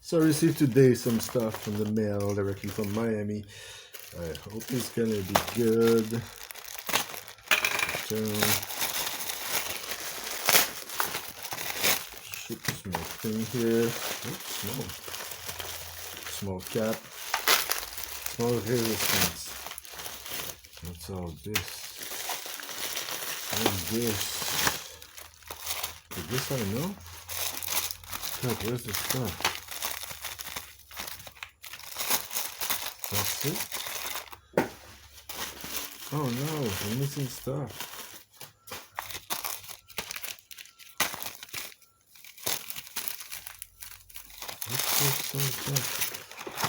So I received today some stuff from the mail directly from Miami. I hope it's gonna be good. So, small thing here. Oops, small cap. Small resistance. What's all this? What's this? This I know? God, where's the stuff? That's it? Oh no, I'm missing stuff.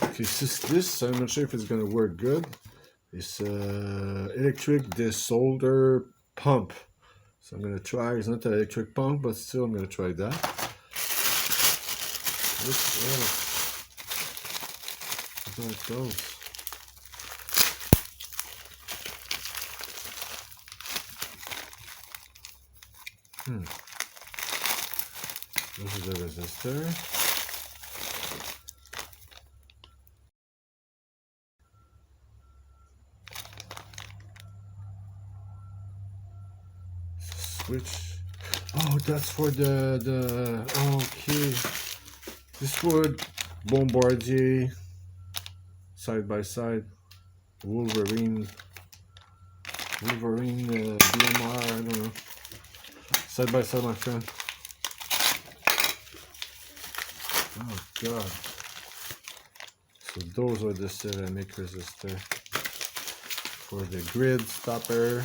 Okay, this I'm not sure if it's gonna work good. It's electric desolder pump. So I'm gonna try. It's not an electric pump, but still I'm gonna try that. What else? What are those? This is a resistor. Switch. Oh, that's for the okay. This would Bombardier side by side. Wolverine BMR, I don't know. Side by side, my friend. Oh god. So those are the ceramic resistor for the grid stopper.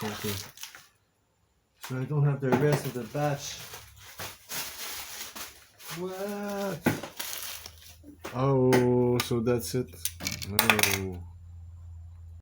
Okay. So I don't have the rest of the batch. What? Oh, so that's it. No.